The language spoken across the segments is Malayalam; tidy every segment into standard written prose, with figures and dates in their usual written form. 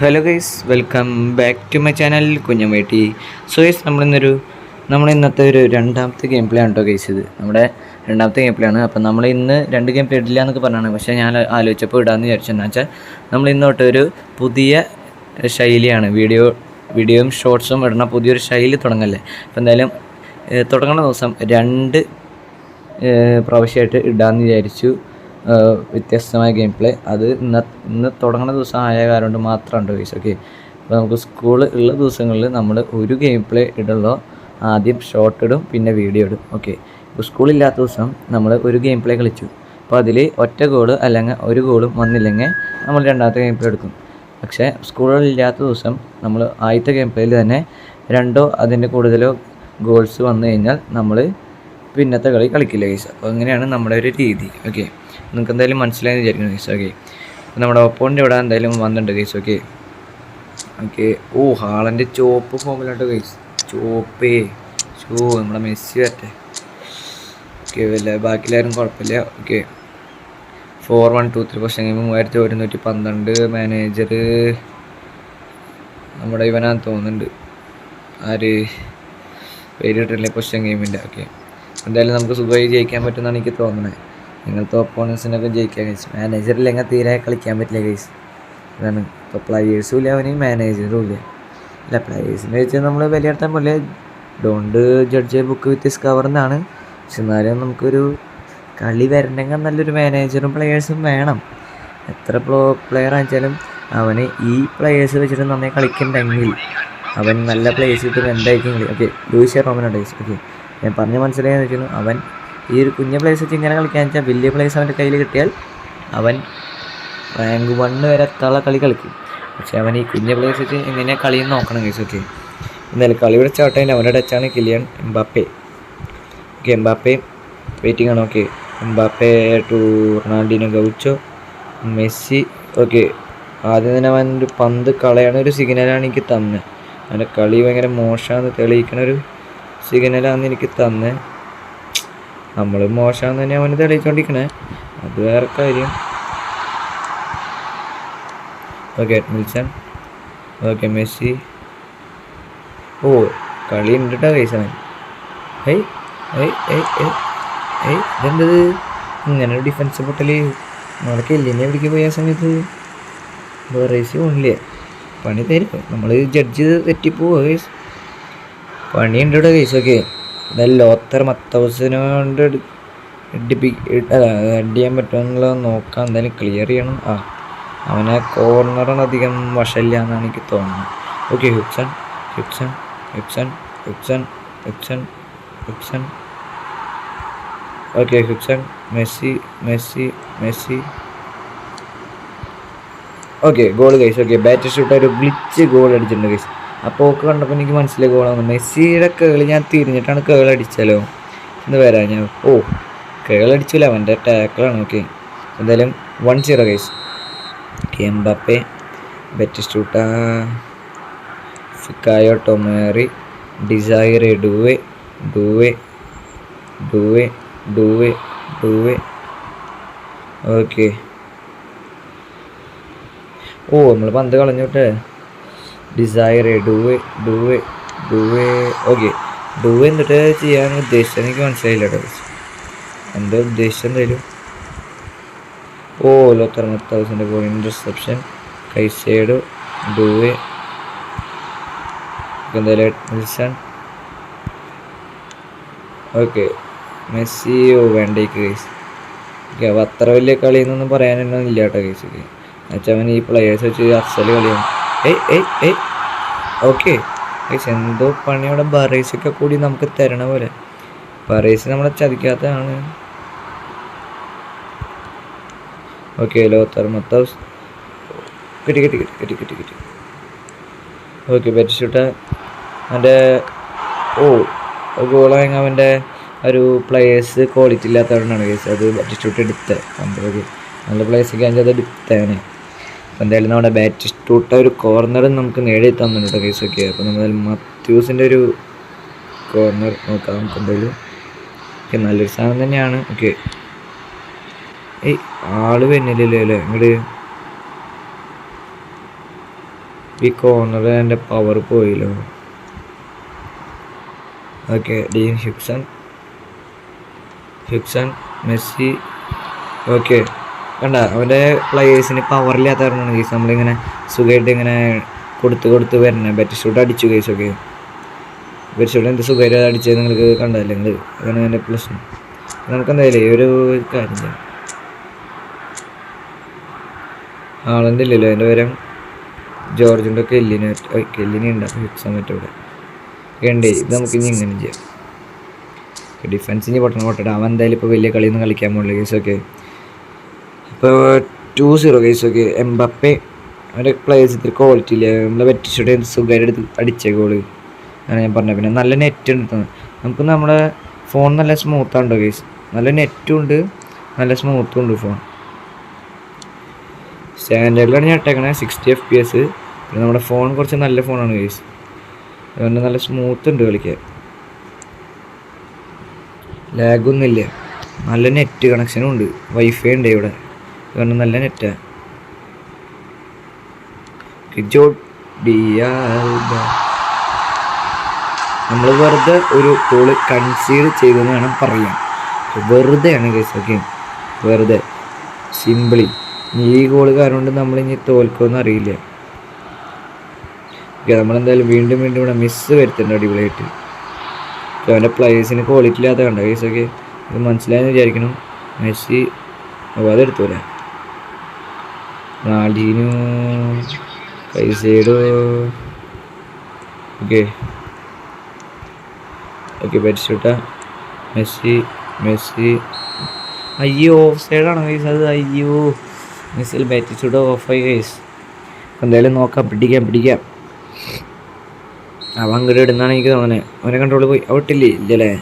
Hello guys, welcome back to my channel Kunjammetti. So guys, ഇന്നത്തെ ഒരു രണ്ടാമത്തെ ഗെയിം പ്ലേ ആണ് കേട്ടോ ഗൈസ്. ഇത് നമ്മുടെ രണ്ടാമത്തെ ഗെയിം പ്ലേ ആണ്. അപ്പം നമ്മൾ ഇന്ന് രണ്ട് ഗെയിം പ്ലേ ഇടില്ല എന്നൊക്കെ പറഞ്ഞാണ്, പക്ഷേ ഞാൻ ആലോചിച്ചപ്പോൾ ഇടാമെന്ന് വിചാരിച്ചെന്ന് വെച്ചാൽ നമ്മൾ ഇന്ന് തൊട്ടൊരു പുതിയ ശൈലിയാണ് വീഡിയോയും ഷോർട്സും ഇടുന്ന പുതിയൊരു ശൈലി തുടങ്ങല്ലേ. അപ്പോൾ എന്തായാലും തുടങ്ങുന്ന ദിവസം രണ്ട് പ്രാവശ്യമായിട്ട് ഇടാമെന്ന് വിചാരിച്ചു. വ്യത്യസ്തമായ ഗെയിം പ്ലേ അത് ഇന്ന് തുടങ്ങുന്ന ദിവസം ആയ കാരണം കൊണ്ട് മാത്രമുണ്ട് ഗൈസ്. ഓക്കെ, അപ്പോൾ നമുക്ക് സ്കൂൾ ഉള്ള ദിവസങ്ങളിൽ നമ്മൾ ഒരു ഗെയിം പ്ലേ ഇടുള്ളൂ. ആദ്യം ഷോർട്ട് ഇടും, പിന്നെ വീഡിയോ ഇടും. ഓക്കെ, ഇപ്പോൾ സ്കൂളില്ലാത്ത ദിവസം നമ്മൾ ഒരു ഗെയിം പ്ലേ കളിച്ചു. അപ്പോൾ അതിൽ ഒറ്റ ഗോൾ അല്ലെങ്കിൽ ഒരു ഗോളും വന്നില്ലെങ്കിൽ നമ്മൾ രണ്ടാമത്തെ ഗെയിം പ്ലേ എടുക്കും. പക്ഷേ സ്കൂളില്ലാത്ത ദിവസം നമ്മൾ ആദ്യത്തെ ഗെയിം പ്ലേയിൽ തന്നെ രണ്ടോ അതിൻ്റെ കൂടുതലോ ഗോൾസ് വന്നു കഴിഞ്ഞാൽ നമ്മൾ പിന്നത്തെ കളി കളിക്കില്ല ഗൈസ്. അപ്പോൾ അങ്ങനെയാണ് നമ്മുടെ ഒരു രീതി. ഓക്കെ, നിങ്ങൾക്ക് എന്തായാലും മനസ്സിലായെന്ന് വിചാരിക്കുന്നു ഗൈസ്. ഓക്കെ, അപ്പോൾ നമ്മുടെ ഒപ്പോണൻ്റ് ഇവിടെ എന്തായാലും വന്നിട്ടുണ്ട് ഗൈസ്. ഓക്കെ ഓക്കെ ഓ, ഹാളൻ്റെ ചോപ്പ് ഫോമിലുണ്ട് ഗൈസ്. നമ്മുടെ മെസ്സി വരട്ടെ. ഓക്കെ, ബാക്കിയെല്ലാവരും കുഴപ്പമില്ല. Okay, 4-1-2-3 question game 3112. മാനേജർ നമ്മുടെ ഇവനാന്ന് തോന്നുന്നുണ്ട്. ആര് പേര് കിട്ടില്ല ക്വസ്റ്റ്യൻ ഗെയിമിൻ്റെ. ഓക്കെ, എന്തായാലും നമുക്ക് സുഖമായി ജയിക്കാൻ പറ്റുമെന്നാണ് എനിക്ക് തോന്നുന്നത്. നിങ്ങളത്തെ ഒപ്പോണൻസിനൊക്കെ ജയിക്കാൻ ഗൈസ്. മാനേജറില്ലെങ്കിൽ തീരെ കളിക്കാൻ പറ്റില്ല ഗൈസ്. അതാണ് ഇപ്പോൾ പ്ലെയേഴ്സും ഇല്ല, അവന് മാനേജറും ഇല്ല. അല്ല, പ്ലെയേഴ്സിനെ വെച്ച് നമ്മൾ വിലയിരുത്താൻ പോലെ ഡോണ്ട് ജഡ്ജ് ബുക്ക് വിത്ത് സ്കവർ എന്നാണ്. പക്ഷെ എന്നാലും നമുക്കൊരു കളി വരണമെങ്കിൽ നല്ലൊരു മാനേജറും പ്ലെയേഴ്സും വേണം. എത്ര പ്ലെയർ ആണെച്ചാലും അവന് ഈ പ്ലെയേഴ്സ് വെച്ചിട്ട് നന്നായി കളിക്കണ്ടെങ്കിൽ അവൻ നല്ല പ്ലേസ് കിട്ടും. എന്തായിരിക്കും കളി. ഓക്കെ, ലൂയിസ് റോമനുണ്ട് ഗൈസ്. ഓക്കെ, ഞാൻ പറഞ്ഞ് മനസ്സിലായെന്ന് വെച്ചാൽ അവൻ ഈ ഒരു കുഞ്ഞ പ്ലേസ് വെച്ച് ഇങ്ങനെ കളിക്കാന്ന് വെച്ചാൽ വലിയ പ്ലേസ് അവൻ്റെ കയ്യിൽ കിട്ടിയാൽ അവൻ റാങ്ക് 1 വരെ എത്താനുള്ള കളി കളിക്കും. പക്ഷേ അവൻ ഈ കുഞ്ഞ പ്ലേസ് വെച്ച് എങ്ങനെയാണ് കളിയെന്ന് നോക്കണം ഗൈസ്. ഓക്കെ, എന്തായാലും കളിയുടെ സ്റ്റാർട്ടായിട്ട് അവൻ്റെ ടച്ചാണ് Kylian Mbappe. Okay, Mbappe waiting ആണ്. Okay, Mbappe to Ronaldinho Gaucho Messi. Okay, ആദ്യം തന്നെ അവൻ ഒരു പന്ത് കളയാണ് ഒരു സിഗ്നലാണ് എനിക്ക് തന്നെ. അവൻ്റെ കളി ഭയങ്കര മോശമാണെന്ന് തെളിയിക്കണ ഒരു സിഗ്നലാണ് എനിക്ക് തന്നെ. നമ്മൾ മോശമാണെന്ന് തന്നെ അവന് തെളിയിച്ചുകൊണ്ടിരിക്കണേ, അത് വേറെ കാര്യം. Okay, Milson. Okay, Messi. Oh, കളി ഉണ്ട് കേട്ടോ ഗൈസ് അവൻ. ഇതെന്തത് ഇങ്ങനെ ഒരു ഡിഫൻസ് പൊട്ടല്. നമ്മളൊക്കെ എല്ലിനെ പിടിക്കാൻ പോയ സമയത്ത് റേസ് പോണില്ലേ, പണി തരും. നമ്മൾ ജഡ്ജ് തെറ്റിപ്പോവുക ഗൈസ്. പണിയുണ്ട് ഇവിടെ ഗൈസ്. ഓക്കെ, ലോത്തർ മത്തൗസിനെ കൊണ്ട് ഹെഡ് ചെയ്യാൻ പറ്റുമെന്നുള്ളത് നോക്കാം. എന്തായാലും ക്ലിയർ ചെയ്യണം. അവനെ കോർണറാണ് അധികം വശമില്ല എന്നാണ് എനിക്ക് തോന്നുന്നത്. Okay, Hipson. Okay, Hipson. Messi. Okay, goal guys. Okay, bat shoot ഒരു ഗ്ലിച്ച് ഗോൾ അടിച്ചിട്ടുണ്ട് ഗൈസ്. അപ്പോൾ ഒക്കെ കണ്ടപ്പോൾ എനിക്ക് മനസ്സിലായി ഗോളാണ്. മെസ്സിയുടെ കേൾ ഞാൻ തിരിഞ്ഞിട്ടാണ് കേൾ അടിച്ചാലോ എന്ന് വരാം ഞാൻ. ഓ, കേൾ അടിച്ചില്ല, അവൻ്റെ ടാക്കിളാണ്. ഓക്കെ, എന്തായാലും 1-0 guys. Okay, Mbappe, Batistuta, Fikayo Tomori, Desire, Doue. Okay, oh നമ്മൾ പന്ത് കളഞ്ഞോട്ടെ. ഡിസൈറെ, ഡൂവെ. ഓക്കെ, ഡൂവെ എന്നിട്ട് ചെയ്യാൻ ഉദ്ദേശിച്ചത് എനിക്ക് മനസ്സിലായില്ല കേട്ടോ. എന്താ ഉദ്ദേശിച്ചത് എന്തായാലും. ഓ, ലോത്തർ മത്തൗസിൻ്റെ ഗോൾ, ഇൻ്റർസെപ്ഷൻ, കൈസേഡോ, ഡൂവെ. എന്തായാലും മിൽസൺ. Okay, Messi. ഓ, വേണ്ടേക്ക് ഗൈസ്. ഓക്കെ, അപ്പോൾ അത്ര വലിയ കളിയെന്നൊന്നും പറയാനൊന്നും ഇല്ല കേട്ടോ ഗൈസ്. ഓക്കെ, എന്നുവെച്ചാൽ അവൻ ഈ പ്ലെയേഴ്സ് വെച്ച് അസല് കളിയാണ്. ഓക്കെ ഗൈസ്, എന്തോ പണിയോടെ ബറേസൊക്കെ കൂടി നമുക്ക് തരണ പോലെ. ബറേസ് നമ്മളെ ചതിക്കാത്തതാണ്. ഓക്കെ, ലോത്തർ മത്തൗസ്. കിട്ടി. ഓക്കെ, ബെറ്റ് അവൻ്റെ ഗോൾ വാങ്ങാൻ അവൻ്റെ ഒരു പ്ലേയേഴ്സ് ക്വാളിറ്റി ഇല്ലാത്തതുകൊണ്ടാണ് കേസ് അത് ബാറ്റിസ്റ്റൂട്ട് എടുത്തത്. ഓക്കെ, നല്ല പ്ലേയേഴ്സൊക്കെ ആണെങ്കിൽ അത് എടുത്താണ്. അപ്പോൾ എന്തായാലും നമ്മുടെ ബാറ്റിസ്റ്റൂട്ട ഒരു കോർണർ നമുക്ക് നേടി തന്നിട്ടുണ്ട് കേസ്. ഓക്കെ, അപ്പോൾ നമ്മൾ മത്യൂസിൻ്റെ ഒരു കോർണർ നോക്കാം നമുക്ക് എന്തായാലും. ഓക്കെ, നല്ലൊരു സാധനം തന്നെയാണ്. ഓക്കെ, ആള് വരുന്നില്ലല്ലോ അല്ലേ ഇങ്ങോട്ട്. ഈ കോർണർ എൻ്റെ പവർ പോയില്ലോ. Okay, Dean Huijsen Messi. Okay, കണ്ട അവൻ്റെ പ്ലെയേഴ്സിന് പവറില്ലാത്ത കാരണമാണ് കേസ് നമ്മളിങ്ങനെ സുഖമായിട്ട് ഇങ്ങനെ കൊടുത്ത് വരണേ. ബെറ്റ് ഷൂട്ട് അടിച്ചു കേസ്. ഓക്കെ, ബെറ്റ് ഷൂട്ട് എന്ത് സുഖമായിട്ട് അടിച്ചത് നിങ്ങൾക്ക് കണ്ടല്ലേ നിങ്ങൾ. അതാണ് എൻ്റെ പ്രശ്നം. നമുക്ക് എന്തായാലും ഈ ഒരു കാര്യം ചെയ്യാം. ആളെൻ്റെ ഇല്ലല്ലോ, എൻ്റെ പേരും ജോർജിൻ്റെ കെല്ലിനി ഉണ്ട്. ഹ്യൂക്സൺ മറ്റവിടെ വേണ്ടേ. ഇത് നമുക്ക് ഇനി ഇങ്ങനെ ചെയ്യാം. ഡിഫൻസിന് പൊട്ടട്ടെ. അവൻ എന്തായാലും ഇപ്പോൾ വലിയ കളിയൊന്നും കളിക്കാൻ പോകില്ല കേസ്. ഓക്കെ, ഇപ്പോൾ 2-0 കേസ്. ഓക്കെ, എംബപ്പെ അവൻ്റെ പ്ലേയേഴ്സ് ഇത്തിരി ക്വാളിറ്റി ഇല്ല. നമ്മളെ വെറ്റിച്ചോടെ സുഖമായിട്ട് എടുത്ത് അടിച്ച ഗോള് ആണ് ഞാൻ പറഞ്ഞത്. പിന്നെ നല്ല നെറ്റ് ഉണ്ട് നമുക്ക്. നമ്മുടെ ഫോൺ നല്ല സ്മൂത്താണ്ടോ കേസ്. നല്ല നെറ്റും ഉണ്ട്, നല്ല സ്മൂത്തും ഉണ്ട് ഫോൺ. സ്റ്റാൻഡേർഡിലാണ് ഞാൻ ഇട്ടേക്കണേ 60 FPS. പിന്നെ നമ്മുടെ ഫോൺ കുറച്ച് നല്ല ഫോണാണ് കേസ്. അതുകൊണ്ട് നല്ല സ്മൂത്ത് ഉണ്ട് കളിക്കാൻ. ലാഗൊന്നുമില്ല, നല്ല നെറ്റ് കണക്ഷനും ഉണ്ട്. വൈഫൈ ഉണ്ട് ഇവിടെ, അതുകൊണ്ട് നല്ല നെറ്റാണ്. നമ്മൾ വെറുതെ ഒരു ഗോള് കൺസീഡ് ചെയ്തെന്ന് വേണം പറയാൻ. വെറുതെയാണ് കേസ്. ഓക്കെ, വെറുതെ സിമ്പിളി. ഈ ഗോള് കാരണം കൊണ്ട് നമ്മളിനി തോൽക്കുമെന്ന് അറിയില്ല. ഓക്കെ, നമ്മളെന്തായാലും വീണ്ടും ഇവിടെ മിസ്സ് വരുത്തുന്നുണ്ട് അടിപൊളിയായിട്ട്. അവൻ്റെ പ്ലേയേഴ്സിന് ക്വാളിറ്റി ഇല്ലാത്ത കണ്ട കേസൊക്കെ. ഇത് മനസ്സിലായെന്ന് വിചാരിക്കണം. മെസ്സി അതെടുത്തൂല. Ronaldinho, Caicedo. ഓക്കെ ബെറ്റ് ഷൂട്ടാ. മെസ്സി. അയ്യോ, ഓഫ് സൈഡാണ് കേസ് അത്. അയ്യോ, മെസ്സിൽ ബെറ്റ് ഷൂട്ട് ഓഫായി കേസ്. എന്തായാലും നോക്കാം, പിടിക്കാം. അവൻ അങ്ങോട്ട് ഇടുന്നാണ് എനിക്ക് തോന്നുന്നത്. അവനെ കൺട്രോൾ പോയി. ഔട്ടില്ലേ? ഇല്ലല്ലേ,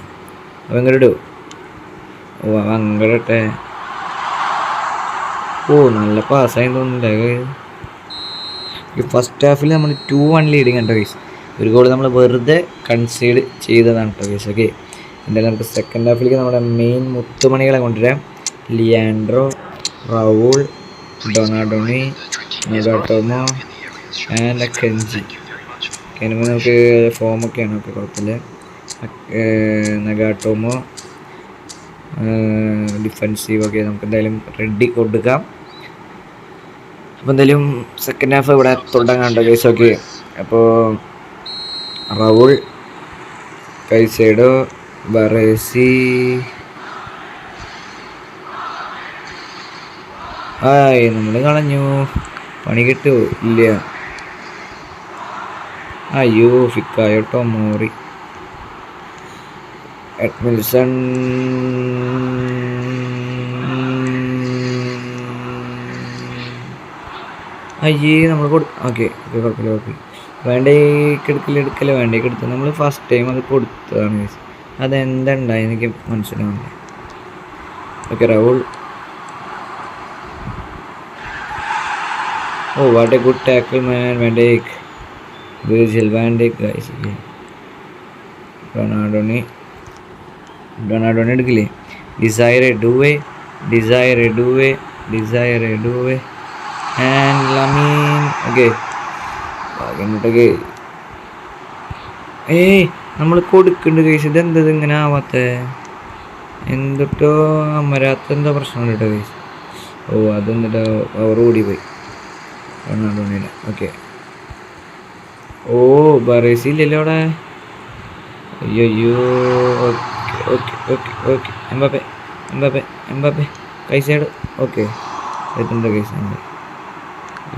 അവൻ അങ്ങോട്ട് ഇടും. ഓ, അവൻ അങ്ങോട്ടെ. ഓ, നല്ല പാസ്സായി തോന്നുന്നില്ല. ഈ ഫസ്റ്റ് ഹാഫിൽ നമ്മൾ 2-1 ലീഡിങ് കണ്ടോ കേസ്. ഒരു ഗോൾ നമ്മൾ വെറുതെ കൺസീഡ് ചെയ്തതാണ് കേട്ടോ കേസ്. ഓക്കെ, എന്തായാലും നമുക്ക് സെക്കൻഡ് ഹാഫിലേക്ക് നമ്മുടെ മെയിൻ മുത്തുമണികളെ കൊണ്ടുവരാം. Leandro, Raul, Donadoni, Nagatomo and Kenji. അതിനുമ്പോൾ നമുക്ക് ഫോമൊക്കെയാണ്. ഓക്കെ, കുഴപ്പമില്ല. നഗാട്ടോമോ ഡിഫൻസീവ്. ഓക്കെ, നമുക്ക് എന്തായാലും റെഡി കൊടുക്കാം. അപ്പോൾ എന്തായാലും സെക്കൻഡ് ഹാഫ് ഇവിടെ തുടങ്ങാണ്ടോ കേസ്. ഓക്കെ, അപ്പോൾ റൗൾ, കൈസേഡോ, ബറേസി. നമ്മൾ കളഞ്ഞു. പണി കിട്ടുമോ? ഇല്ല. അയ്യോ, ഫിക്കായോ, ടൊമോറി, എഡ്മിൽസൺ. അയ്യേ, നമ്മൾ ഓക്കെ കുഴപ്പമില്ല. വേണ്ടേക്കെടുത്ത് നമ്മൾ ഫസ്റ്റ് ടൈം അത് കൊടുത്തതാണ്. അതെന്തുണ്ടായി എനിക്ക് മനസ്സിലാവുന്നില്ല. Okay, Raul. Oh, what a good tackle man. Virgil van Dijk guys. റൊണാൾഡോണി എടുക്കില്ലേ? Desire Doue and Lamine. Okay, എന്നിട്ടൊക്കെ നമ്മൾ കൊടുക്കുന്നുണ്ട് കേസ്. ഇതെന്തത് ഇങ്ങനെ ആവാത്ത? എന്തിട്ടോ അമരാത്ത എന്താ പ്രശ്നമുണ്ട് കേട്ടോ കേസ്. ഓ, അതെന്നിട്ടോ പവർ കൂടി പോയി റൊണാൾഡോണിയുടെ. ഓക്കെ, ഓ, ബറേസി ഇല്ലല്ലോ അവിടെ. അയ്യോ. Okay Mbappe Caicedo. ഓക്കെ, എത്തുന്നുണ്ട് കേസ്.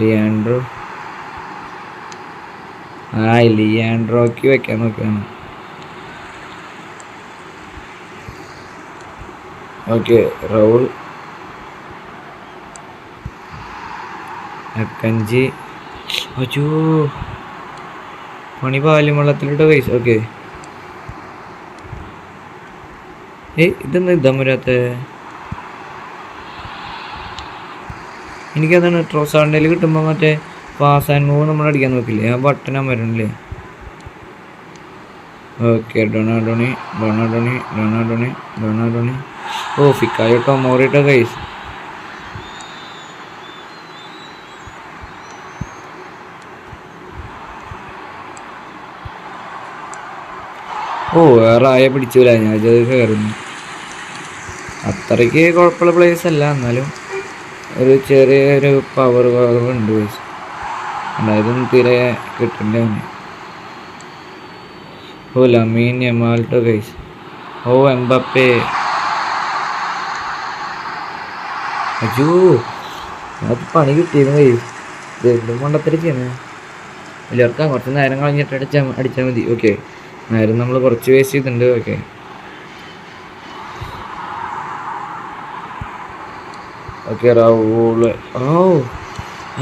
ലിയാൻഡ്രോ. ലിയാൻഡ്രോക്ക് വെക്കാൻ നോക്കുകയാണ്. ഓക്കെ, റൗൾ, അക്കഞ്ചി. അയ്യോ, പണി പാലും വെള്ളത്തിലിട്ട കേസ്. ഓക്കെ, ഇതെന്താ ഇതാൻ വരാത്ത? എനിക്കതാണ് ട്രോസാണ്ടിൽ കിട്ടുമ്പോൾ മറ്റേ പാസ് ആൻഡ് മൂവ് നമ്മൾ അടിക്കാൻ നോക്കില്ലേ, ആ ബട്ടൺ വരണില്ലേ. ഓക്കെ, ഡൊണാഡോണി. ഓ, ഫിക്കായോ, ടൊമോറിട്ടോ കേസ്. ഓ വേറെ ആയ പിടിച്ചില്ല, ഞാൻ അത് കയറുന്നു. അത്രയ്ക്ക് കുഴപ്പമുള്ള പ്ലേസ് അല്ല, എന്നാലും ഒരു ചെറിയൊരു പവർ കുറവുണ്ട് ഗൈസ്. അതായതൊന്നും തീരെ കിട്ടില്ല. ഓ ലമീൻ യമാൽട്ടോ ഗൈസ്. ഓ എംബപ്പേ. അയ്യോ അത് പണി കിട്ടിയിരുന്നു ഗൈസ്. ഇതെന്തും കൊണ്ടത്തിരി ചെയ്യുന്നത് എല്ലാവർക്കും കുറച്ച് നേരം കളഞ്ഞിട്ട് അടിച്ചാൽ മതി. ഓക്കെ, നേരം നമ്മൾ കുറച്ച് വേസ്റ്റ് ചെയ്തിട്ടുണ്ട്. Okay, okay റൗള്. ഓ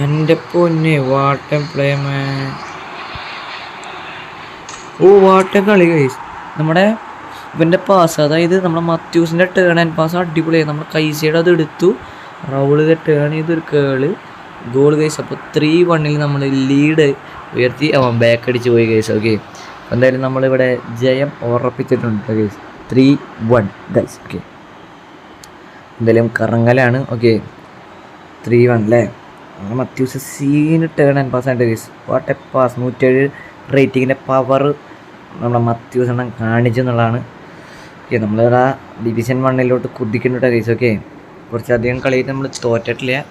എൻ്റെ പൊന്നെ, വാട്ടം പ്ലേ മാൻ. ഓ വാട്ടം കളി ഗൈസ്. നമ്മുടെ ഇവൻ്റെ പാസ്, അതായത് നമ്മുടെ മത്യൂസിൻ്റെ ടേൺ ആൻഡ് പാസ് അടിപൊളിയായി. നമ്മൾ കൈസൈഡ് അത് എടുത്തു, റൗള് ടേൺ ചെയ്തൊരു കേള് ഗോൾ ഗൈസ്. അപ്പോൾ 3-1 നമ്മൾ ലീഡ് ഉയർത്തി അവൻ ബാക്ക് അടിച്ച് പോയി ഗൈസ്. ഓക്കെ, എന്തായാലും നമ്മളിവിടെ ജയം ഉറപ്പിച്ചിട്ടുണ്ട് ഗൈസ്. 3-1 ഗൈസ്. ഓക്കെ, എന്തായാലും കറങ്ങലാണ്. ഓക്കെ 3-1 അല്ലേ. മത്യൂസ് സീന് ടേൺ ആൻഡ് പാസ് ആയിട്ട് ഗൈസ്. What a pass. 107 റേറ്റിങ്ങിൻ്റെ പവർ നമ്മുടെ മത്യൂസ് എണ്ണം കാണിച്ചെന്നുള്ളതാണ്. ഓക്കെ, നമ്മളിവിടെ ഡിവിഷൻ 1 കുതിക്കുന്നുണ്ട് ഗൈസ്. ഓക്കെ, കുറച്ചധികം കളിയിട്ട് നമ്മൾ തോറ്റിട്ടില്ല.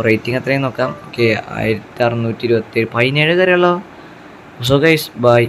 റേറ്റിംഗ് എത്രയും നോക്കാം. ഓക്കെ 1627, 17 കയറിയുള്ളൂ. So guys by.